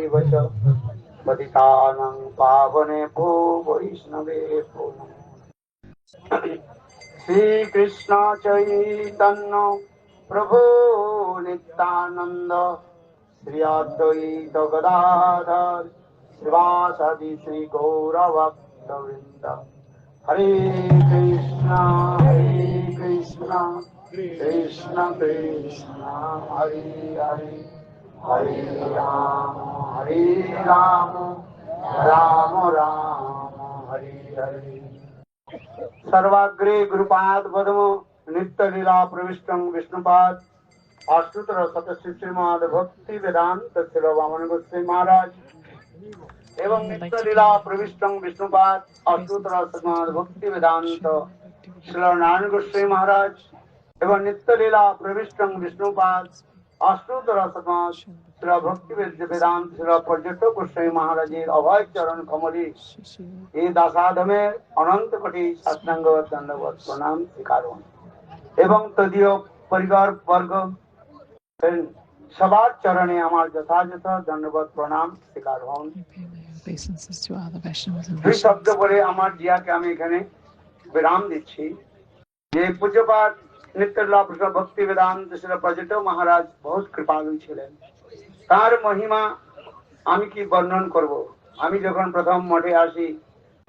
चैव च पतितानां पावनेभ्यो वैष्णवेभ्यो नमः। श्रीकृष्ण चैतन्य प्रभो नित्यानंद श्री अद्वैत गदाधर श्रीवासादि श्री गौरभक्तवृंद। हरे कृष्णा कृष्ण कृष्ण हरे हरे, हरे राम राम राम हरे हरे। सर्वाग्रे गुरुपाद पद्म नित्य लीला प्रविष्टं विष्णुपाद अष्टोत्तर शतश्रीमाद भक्ति वेदांत श्री वामन गोस्वामी महाराज एवं नित्य लीला प्रविष्टं विष्णुपाद अष्टोत्तर शतमाद भक्ति वेदांत श्री नारायण गोस्वामी महाराज एवं नित्य लीला प्रविष्टं विष्णुपाद अष्टोत्तर शतमाद श्री भक्ति वेदांत श्री पर्यटक गोस्वामी महाराजेर अभय चरण कमले এই দাসাধমের অনন্ত কোটি সাষ্টাঙ্গ দণ্ডবত প্রণাম স্বীকারণ এবং তদীয় পরিবার বর্গ সবার চরণে আমার যথাযথ দণ্ডবত প্রণাম স্বীকারণ। দুই শব্দ বলে আমার জিয়াকে আমি এখানে বিরাম দিচ্ছি যে পূজ্যপাদ নিত্যলীলা ভক্তি বেদান্ত শ্রী পর্যটক মহারাজ বহুত কৃপালু ছিলেন। তার মহিমা আমি কি বর্ণন করব। আমি যখন প্রথম মঠে আসি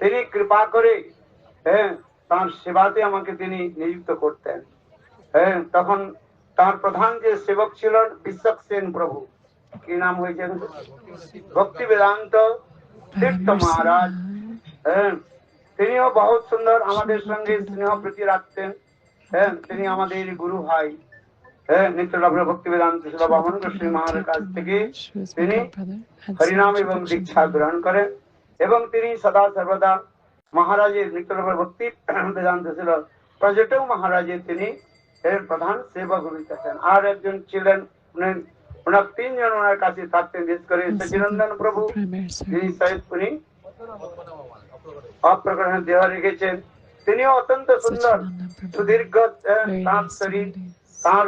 তিনি কৃপা করে তার সেবাতে আমাকে তিনি নিযুক্ত করতেন। তখন তার প্রধান যে সেবক ছিলেন বিশ্বক সেন প্রভু, কি নাম হয়েছে ভক্তি বেদান্ত তীর্থ মহারাজ। তিনিও বহুত সুন্দর আমাদের সঙ্গে স্নেহ প্রীতি রাখতেন। তিনি আমাদের গুরু ভাই। নিত্যলীলা ভক্তি বেদান্ত শিলা বামন গোস্বামী মহারাজের কাছ থেকে তিনি হরিনাম এবং দীক্ষা গ্রহণ করেন এবং তিনি সদা সর্বদা মহারাজের নিত্যলীলা ভক্তি বেদান্ত শিল পর্যটক মহারাজের তিনি এর প্রধান সেবক হইতেছেন। আর একজন ছিলেন ওনার তিনজন ওনার কাছে থাকতেন, বিশেষ করে সচিনন্দন প্রভু যিনি উনি অপ্রকরণ দেহ রেখেছেন। তিনিও অত্যন্ত সুন্দর সুদীর্ঘ তার শরীর, তার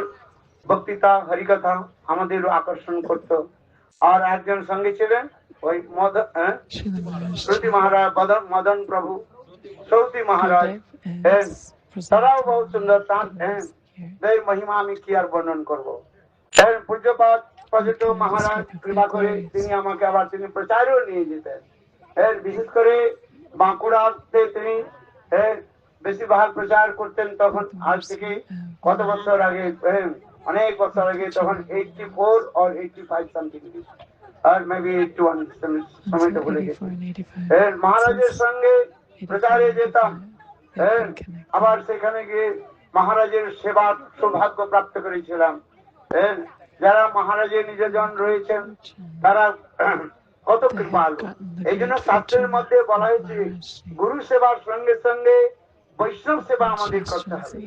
বক্তৃতা হরিকথা আমাদের আকর্ষণ করত। আর একজন সঙ্গে ছিলেন ওই শ্রুতি মহারাজ মদন প্রভু সৌতি মহারাজ, তারাও বহু সুন্দর। তার মহিমা আমি কি আর বর্ণন করবো। পূজ্যপাদ পর্যটক মহারাজ কৃপা করে তিনি আমাকে আবার তিনি প্রচারেও নিয়ে যেতেন। বিশেষ করে বাঁকুড়াতে তিনি বেশিরভাগ প্রচার করতেন। তখন আজ থেকে কত বছর আগে, অনেক বছর আগে, তখন 84 और 85 সামথিং আর মেবি 81 সময়টা ভুলে গেছি। মহারাজের সঙ্গে প্রচারে যেতাম। আবার সেখানে গিয়ে মহারাজের সেবার সৌভাগ্য প্রাপ্ত করেছিলাম। যারা মহারাজের নিজজন রয়েছেন তারা কত কৃপালু। এই জন্য শাস্ত্রের মধ্যে বলা হয়েছে গুরু সেবার সঙ্গে সঙ্গে বৈষ্ণব সেবা আমাদের করতে হবে।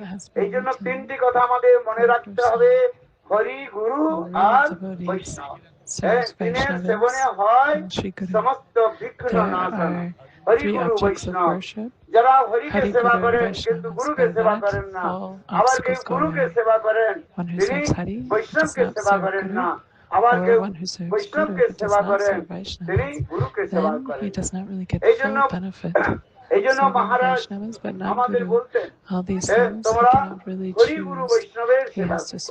এই জন্য তিনটি কথা আমাদের মনে রাখতে হবে, হরি, গুরু আর বৈষ্ণব। তিনের সেবনে হয় সমস্ত বিঘ্ন নাশন। হরি গুরু বৈষ্ণব। যারা হরিকে সেবা করেন কিন্তু গুরুকে সেবা করেন না, আবার কেউ গুরুকে সেবা করেন তিনি বৈষ্ণবকে সেবা করেন না, আবার কেউ বৈষ্ণবকে সেবা করেন তিনি গুরুকে সেবা করেন। এই জন্য মহারাজ আমাদের বলতেন তোমরা হরি গুরু বৈষ্ণবের সেবা করো।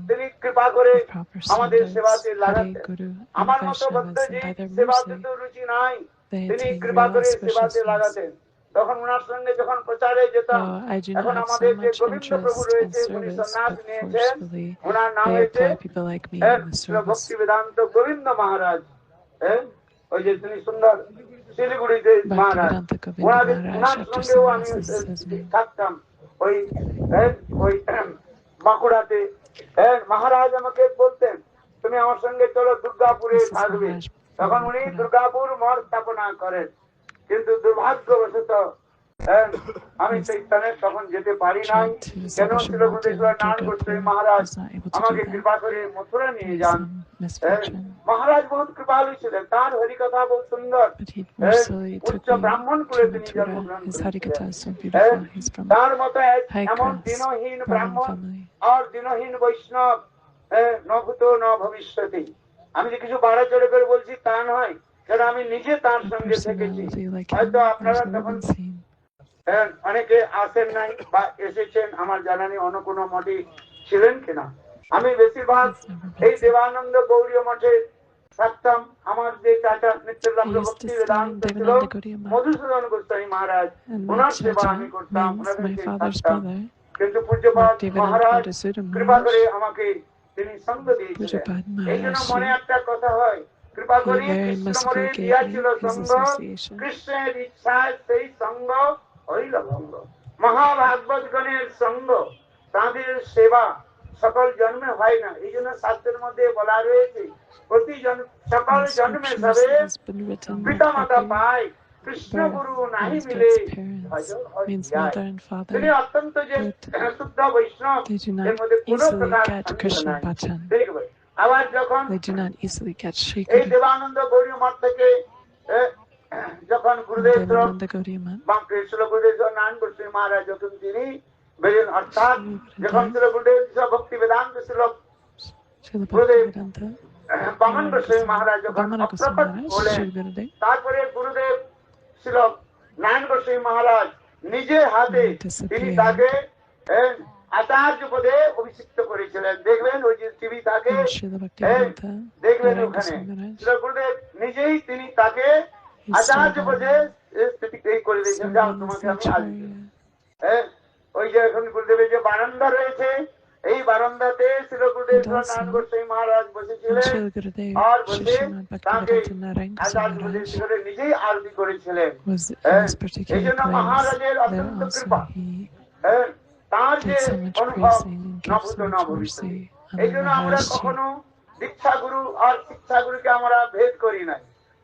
তিনি কৃপা করে আমাদের সেবাতে লাগাতেন। আমার মতো বদ্ধজি সেবাতে তো রুচি নাই, তিনি কৃপা করে সেবাতে লাগাতেন। তখন ওনার সঙ্গে যখন প্রচারে যেতাম, এখন আমাদের যে গোবিন্দ প্রভু রয়েছে উনি সন্ন্যাস নিয়েছেন, ওনার নাম হয়েছে ভক্তি বেদান্ত গোবিন্দ মহারাজ। ওই যে তিনি সুন্দর শিলিগুড়িতে মহারাজ, ওনার সঙ্গেও আমি থাকতাম ওই বাঁকুড়াতে। মহারাজ আমাকে বলতেন তুমি আমার সঙ্গে চলো দুর্গাপুরে থাকবে। তখন উনি দুর্গাপুর মঠ স্থাপনা করেন, কিন্তু দুর্ভাগ্যবশত আমি সেই স্থানে তখন যেতে পারি নাই। কেন শিলগুড়েশ্বর নারায়ণ গোস্বামী মহারাজ আমাকে কৃপা করে মথুরা নিয়ে যান। মহারাজ বহুত কৃপালু ছিলেন, তার হরিকথা বহু সুন্দর। উচ্চ ব্রাহ্মণ কুলে তিনি জন্মগ্রহণ করেছিলেন। তার মতো এমন দিনহীন ব্রাহ্মণ আর দিনহীন বৈষ্ণব ন ভূত ন ভবিষ্যতি আমি যে কিছু বাড়া চড়ে করে বলছি তা নয়, কারণ আমি নিজে তার সঙ্গে থেকেছি। হয়তো আপনারা তখন অনেকে আসেন নাই বা এসেছেন, আমার জানা নেই অন্য কোনো মঠে ছিলেন কিনা। আমি বেশিরভাগ এই দেবানন্দ গৌরীয় মঠে থাকতাম। আমার যে চাচা নিত্যানন্দ ভক্তি বেদান্ত ছিল মধুসূদন গোস্বামী মহারাজ, ওনার সেবা আমি করতাম, ওনাদের থাকতাম। কিন্তু পূজ্যপাদ মহারাজ কৃপা করে আমাকে তিনি সঙ্গ দিয়েছিলেন। এই জন্য মনে একটা কথা হয়, কৃপা করে কৃষ্ণ মনে দিয়াছিল সঙ্গ, কৃষ্ণের ইচ্ছায় সেই সঙ্গ হইল ভঙ্গ। মহাভাগবত গণের সঙ্গ, তাদের সেবা সকল জন্মে হয় না। এই জন্য শাস্ত্রের মধ্যে বলা রয়েছে প্রতি সকল জন্মে সবে পিতা মাতা পায়, কৃষ্ণ গুরু নাহি মিলে। তিনি অত্যন্ত যে শুদ্ধ বৈষ্ণব, এর মধ্যে কোনো প্রকার দেখবে। আবার যখন এই দেবানন্দ গৌরী মঠ থেকে যখন গুরুদেব কৃষ্ণ গুরুদেব নারায়ণ গোস্বামী মহারাজ যখন তিনি বেরেন, অর্থাৎ যখন ছিল গুরুদেব ভক্তি বেদান্ত ছিল গুরুদেব বামন গোস্বামী মহারাজ যখন অপ্রকট হলেন, তারপরে গুরুদেব ছিল নারায়ণ গোস্বামী মহারাজ নিজে হাতে তিনি তাকে আচার্য পদে অভিষিক্ত করেছিলেন। দেখবেন ওই যে টিভি থাকে, দেখবেন ওখানে গুরুদেব নিজেই তিনি তাকে আচার্য পদে করে দিয়েছেন, যাও তোমাকে আমি আসবো। ওই যে এখন গুরুদেবের যে বারান্দা রয়েছে, এই বারান্দাতে শ্রী গুরুদেব নারায়ণ গোস্বামী মহারাজ বসেছিলেন আর বসে তাকে আচার্য পদে নিজেই আরতি করেছিলেন। এই জন্য মহারাজের অত্যন্ত কৃপা, তার যে অনুভব নভূত ন ভবিষ্যৎ। এই জন্য আমরা কখনো দীক্ষা গুরু আর শিক্ষা গুরুকে আমরা ভেদ করি নাই।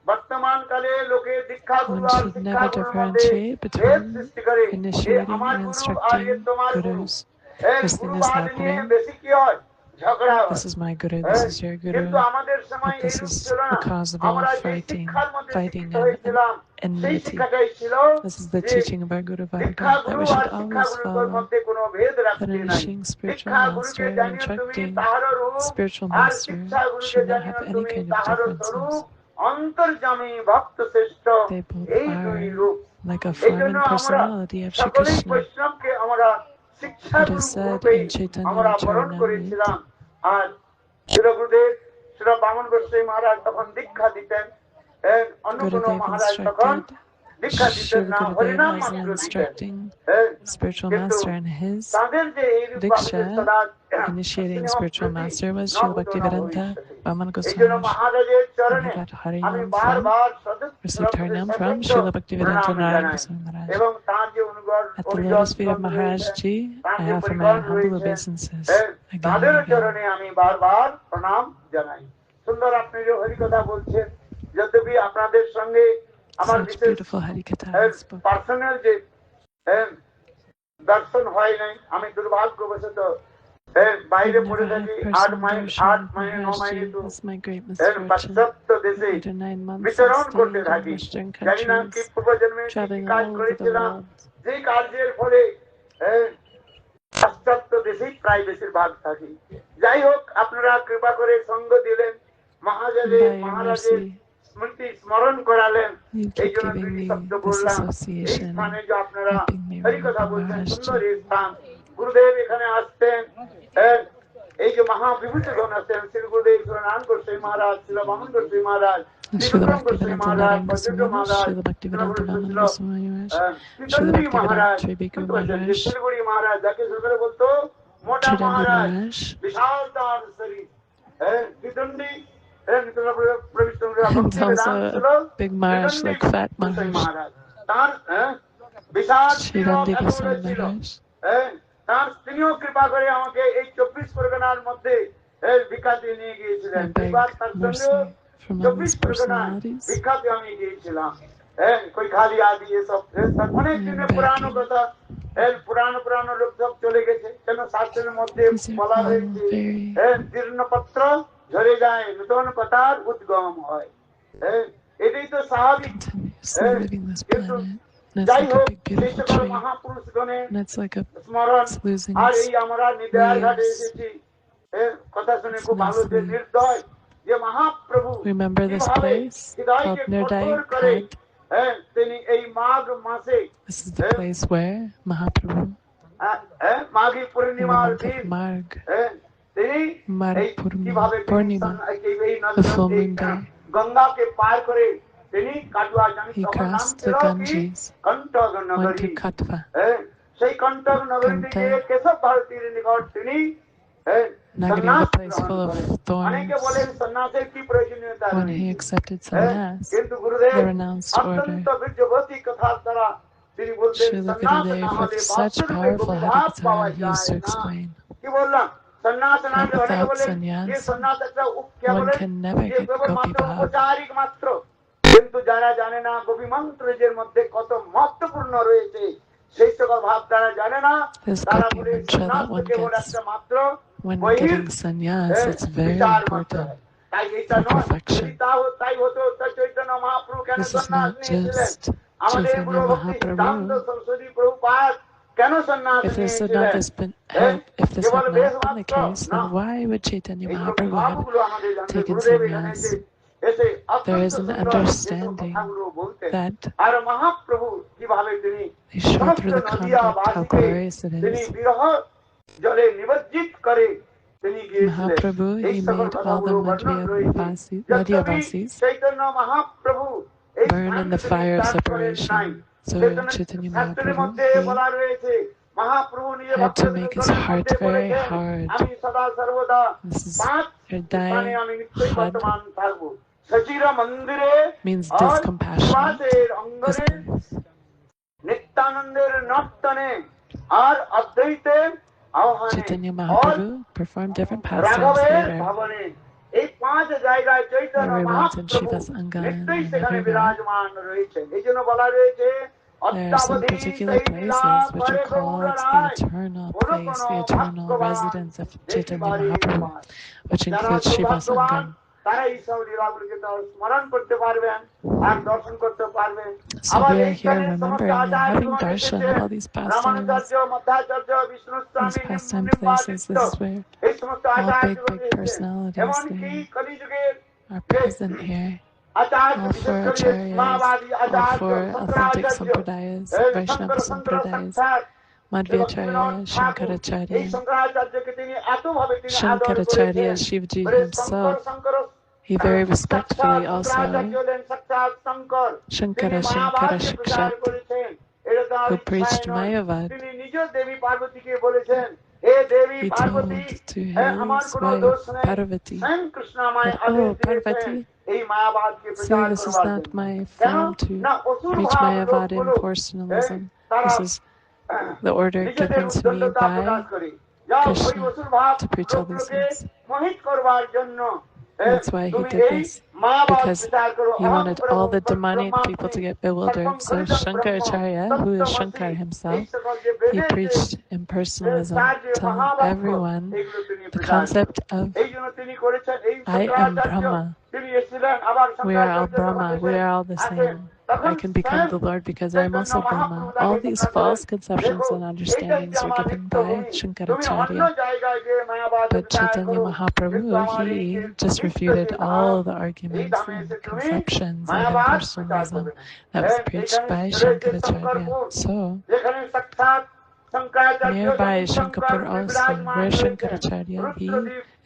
বর্তমান কালে লোকে দীক্ষা গুরু আর শিক্ষা গুরুর মধ্যে ভেদ সৃষ্টি করে, আমার গুরু আর তোমার গুরু, গুরু বাদ নিয়ে বেশি কি হয়, ঝগড়া হয়। কিন্তু আমাদের সময় এইরূপ ছিল না। আমরা যে শিক্ষার মধ্যে শিক্ষিত হয়েছিলাম, সেই শিক্ষাটাই ছিল শিক্ষা গুরু আর শিক্ষা গুরুর মধ্যে কোনো ভেদ রাখতে নাই। শিক্ষা গুরুকে জানিও তুমি তাহার রূপ, আর শিক্ষা গুরুকে জানিও তুমি তাহার স্বরূপ, অন্তর্যামী ভক্ত শ্রেষ্ঠ এই দুই রূপ। এই জন্য আমরা সকলেই বৈষ্ণবকে আমরা শিক্ষা গুরু রূপে আমরা বরণ করেছিলাম। আর শ্রী গুরুদেব শ্রী বামন গোস্বামী মহারাজ তখন দীক্ষা দিতেন, অন্য কোন মহারাজ তখন দীক্ষা দিতেন না, হরিনাম মাত্র দিতেন। কিন্তু তাদের যে এই initiating spiritual master was Srila Bhaktivedanta Vaman এই জন্য Goswami. মহারাজের চরণে I got আমি Harinam বারবার received Harinam from Srila Bhaktivedanta Narayan Goswami Maharaj. এবং তার যে অনুগত At the lotus feet of Maharaj Ji, I offer my humble obeisances again তাদের and again. চরণে আমি বারবার প্রণাম জানাই। সুন্দর আপনি যে হরি কথা বলছেন, যদ্যপি আপনাদের সঙ্গে আমার Such বিশেষ beautiful Harikatha spoke. পার্সোনাল যে দর্শন হয় নাই, আমি দুর্ভাগ্যবশত বাইরে I've পড়ে never had থাকি, personal 8 মাইল darshan 9 মাইলে Maharaj Ji. তো It's my great misfortune. পাশ্চাত্য দেশে After 9 months বিচরণ of করতে staying in থাকি। Western জানি না কি countries, পূর্বজন্মে কি traveling কাজ all over the করেছিলাম, world, যে কার্যের ফলে পাশ্চাত্য দেশেই প্রায় বেশিরভাগ থাকি। যাই হোক, আপনারা কৃপা করে সঙ্গ দিলেন, by your মহারাজের mercy, স্মৃতি স্মরণ করালেন। you এই keep জন্য giving দুইটি me শব্দ this বললাম। এই association, স্থানে যে আপনারা helping me হরি কথা remember বলছেন, Maharaj সুন্দর Ji. এই স্থান। গুরুদেব এখানে আসতেন, এই যে মহাবিভূতিগণ আসতেন, শ্রী গুরুদেব শ্রী নারায়ণ গোস্বামী মহারাজ, শ্রী বামন গোস্বামী মহারাজ, Srila বিক্রম গোস্বামী Bhaktivedanta মহারাজ, Narayan বৈজন্ত Goswami Maharaj, মহারাজ, Srila Bhaktivedanta Vaman ছিল Goswami Maharaj, Srila চীতন্ডী মহারাজ, Bhaktivedanta Tribhiku বুঝতে পারছেন যে Maharaj, শিলিগুড়ি মহারাজ, যাকে সরকারে বলতো মোটা Chidambi মহারাজ, Maharaj, বিশাল তার শরীর, চীতন্ডী প্রবিষ্ট and ভক্তি also বেদান্ত ছিল a big Maharaj, চীতন্ডী like fat Goswami Maharaj, মহারাজ। তার বিশাল তিলক Chidambi এত বড় Goswami ছিল। Maharaj. তার তিনিও কৃপা করে আমাকে এই 24 পরগনার মধ্যে ভিক্ষাতে নিয়ে গিয়েছিলেন। I beg এবার তার mercy সঙ্গে from all 24 these পরগনায় personalities. ভিক্ষাতে আমি গিয়েছিলাম। কই খালি আদি এসব অনেক দিনের পুরানো কথা, পুরানো লোক সব চলে গেছে। কেন শাস্ত্রের মধ্যে These are বলা all হয়েছে very জীর্ণ পত্র ঝরে যায়, নূতন পাতার উদ্গম হয়। এটাই তো স্বাভাবিক। continuously leaving this কিন্তু planet. And it's যাই like a হোক, big সেই beautiful সকল tree. মহাপুরুষগণের And it's like স্মরণ। it's losing আর its এই আমরা নির্দয়ার ঘাটে leaves. এসেছি, কথা শুনে It's খুব ভালো যে nicely নির্দয় যে মহাপ্রভু Remember this কিভাবে place হৃদয়কে called Nirdai কঠোর করে Ghat? তিনি এই মাঘ মাসে This is the place where Mahaprabhu, Maghi in the পূর্ণিমার month of দিন Marg, তিনি এই কিভাবে Purnima, এই the full moon day, গঙ্গাকে পার করে তিনি কাটুয়া জানি he তখন নাম crossed the ছিল কি Ganges, কণ্টক went নগরী to Katva. সেই কণ্টক নগরীতে গিয়ে কেশব ভারতীর নিকট তিনি Nagari, the place full of অনেকে thorns. বলেন সন্ন্যাসের কি প্রয়োজনীয়তা When he accepted sannyas, কিন্তু গুরুদেব the renounced অত্যন্ত order, বীর্যবতী কথার দ্বারা তিনি বলতেন Srila সন্ন্যাস না Gurudev, হলে with such বাস্তবে powerful গতিভাব পাওয়া Harikatha, he যায় used to না explain কি বললাম সন্ন্যাস না that হলে অনেকে without বলেন যে sannyas, সন্ন্যাস একটা কে one বলেন can never যে get কেবল Gopi মাত্র Bhav. উপচারিক মাত্র কিন্তু যারা জানে না গোপী মন্ত্রের মধ্যে কত মহত্বপূর্ণ রয়েছে সেই সকল ভাব তারা জানে না This তারা Gopi বলে mantra সন্ন্যাস that one কেবল gets একটা মাত্র when বহির getting sannyas, it's very বিচার মাত্র important তাই এটা for নয় যদি perfection. তাই হতো তা চৈতন্য মহাপ্রভু কেন This is সন্ন্যাস not নিয়েছিলেন just আমাদের Chaitanya গুরু ভক্তি সিদ্ধান্ত Mahaprabhu. সরস্বতী প্রভুপাদ কেন সন্ন্যাস If this had নিয়েছিলেন কেবল not বেশ been the মাত্র case, না then why would Chaitanya এই Mahaprabhu have ভাবগুলো আমাদের জানতে taken গুরুদেব এখানে sannyas? এসে There অত্যন্ত is an সুন্দর এসব understanding কথাগুলো বলতেন that আর মহাপ্রভু কিভাবে তিনি they show সমস্ত through the Nadia conduct how বাসীকে glorious it তিনি is. বিরহ জলে নিমজ্জিত করে তিনি গিয়েছিলেন Mahaprabhu, এই he সকল made all the কথাগুলো বর্ণন রয়েছে Madhya যদ্যপি Vasis চৈতন্য মহাপ্রভু এই burn in the স্থানকে fire of তিনি ত্যাগ করেন নাই separation. So Chaitanya শাস্ত্রের মধ্যে Mahaprabhu, বলা রয়েছে মহাপ্রভু নিজে had to make his ভক্তদের heart মধ্যে very বলেছেন hard. আমি সদা সর্বদা This is পাঁচ স্থানে Hridaya আমি নিশ্চয়ই Had বর্তমান থাকবো সচির মন্দিরে means আর discompassionate. সুভাষের This অঙ্গনে place. নিত্যানন্দের নর্তনে আর অদ্বৈতে আহ্বানে Chaitanya আর Mahaprabhu performed different pastimes রাঘবের later. ভবনে এই পাঁচ জায়গায় Chaitanya Where he went in Mahaprabhu Shiva's Angan নিত্যই and সেখানে everywhere. বিরাজমান রয়েছেন এই জন্য বলা রয়েছে There are some অত্যাবধি particular সেই লীলা places which করে are called Gour the Roy eternal কোন place, কোন the eternal ভাগ্যবান residence of Chaitanya দেখিবারে Mahaprabhu, পায় which যারা includes Shiva's সৌভাগ্যবান Angan. তারা এই সব লীলাগুলিকে তারা স্মরণ করতে পারবেন আর দর্শন করতে পারবেন So আবার we are এইখানে here সমস্ত remembering and having আচার্যগণ darshan এসেছেন of all these pastimes, Ramanujacharya Madhvacharya these বিষ্ণুস্বামী pastime places. নিম্বাদিত্য This is where এই সমস্ত all আচার্যগণ big এসেছেন personalities এমনকি they কলিযুগের are present here. Acharya All বিশেষ four করে acharyas, মায়াবাদী all আচার্য four authentic Shankaracharya sampradayas, Shankar Vaishnava Shankar sampradayas, সাক্ষাৎ Madhvacharya, এই Shankaracharya, শঙ্করাচার্যকে তিনি এতভাবে তিনি আদর Shankaracharya, করেছেন Shivji বলে Shankar himself, Shankar he very respectfully Shankaracharya also, হলেন সাক্ষাৎ শঙ্কর তিনি Shankara মায়াবাদকে প্রচার Shakshat, করেছেন এটা তার who preached ইচ্ছায় নয়। Mayavad. তিনি নিজ দেবী পার্বতীকে বলেছেন হে দেবী He পার্বতী told to আমার his কোনো wife দোষ নেই Parvati স্বয়ং কৃষ্ণ আমায় that, আদেশ oh দিয়েছেন Parvati, এই মায়াবাদকে say প্রচার this is করবার not জন্য my কেন form to না অসুর preach ভাব Mayavad লোকগুলো impersonalism. তারা This is the order নিজেদের given to me উদ্দণ্ডতা Prakash by করে যাও ওই Krishna অসুর ভাব to preach all these লোকগুলোকে things. মোহিত করবার জন্য That's why he তুমি did এই this, মায়াবাদ because প্রচার করো he অহং wanted all the demonic ব্রহ্মাস্মি people to get bewildered. So সর্বং Shankaracharya, who is Shankar এই himself, সকল যে he বেদের যে preached impersonalism, তার যে telling মহাবাক্য everyone এগুলো তিনি the প্রচার concept করেন of এই জন্য তিনি করেছেন এই I am শঙ্করাচার্য Brahma, তিনি এসেছিলেন আবার we are all Shankaracharya Brahma, we are all the আসেন same. তখন I can become the Lord because I am also Brahma. All these false conceptions and understandings were given by তুমি অন্য Shankaracharya. জায়গায় যে মায়াবাদ But প্রচার Chaitanya করো Mahaprabhu, he just refuted all the arguments and conceptions of impersonalism that was preached by Shankaracharya. So, যেখানে সাক্ষাৎ Shankaracharya nearby is Shankapur also, where Shankaracharya, he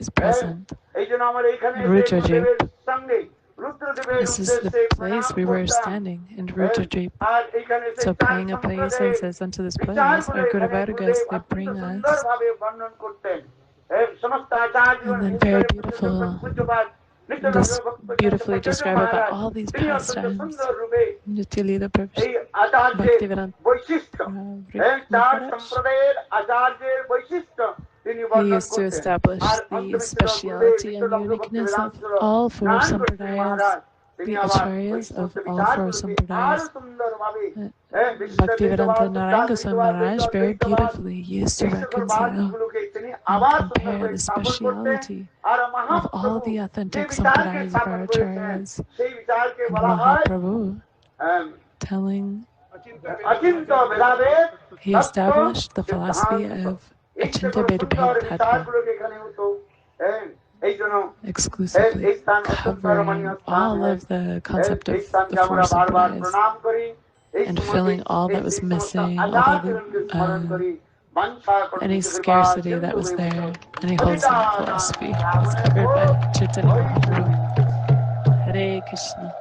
is present. এই জন্য আমার এইখানে Rudradeep. সঙ্গে রুদ্রদেবের This is উদ্দেশ্যে the place we were standing in Rudradeep. আর এইখানে So paying obeisances unto this place, our Guru Vargas, they bring us, সুন্দরভাবে বর্ণন করতেন সমস্ত আচার্যগণ and then very this beautifully described about all these pastimes. সুন্দর রূপে Nityalila এই Prabhupada, আচার্যের Bhaktivedanta বৈশিষ্ট্য চার সম্প্রদায়ের আচার্যের বৈশিষ্ট্য তিনি He বর্ণন used to করতেন establish R the অন্তমেশ্বর speciality and গুরুদেব uniqueness of বিষ্ণুদত্ত all four Narayan sampradayas, তিনি the আবার acharyas of বৈষ্ণব all four বিচারগুলোকে আরো sampradayas. সুন্দরভাবে Bhaktivedanta Narayana Goswami Maharaj very beautifully used to reconcile and compare the speciality of all the authentic sampradayas of our acharyas. And Mahaprabhu telling, Achinta ভেদাভেদ he established the philosophy of Achinta Vedabhed Tattva. exclusively covering all of the concept of the four Sampradayas and filling all that was missing, any scarcity that was there, any wholesome philosophy was covered by Chaitanya Mahaprabhu. Hare Krishna.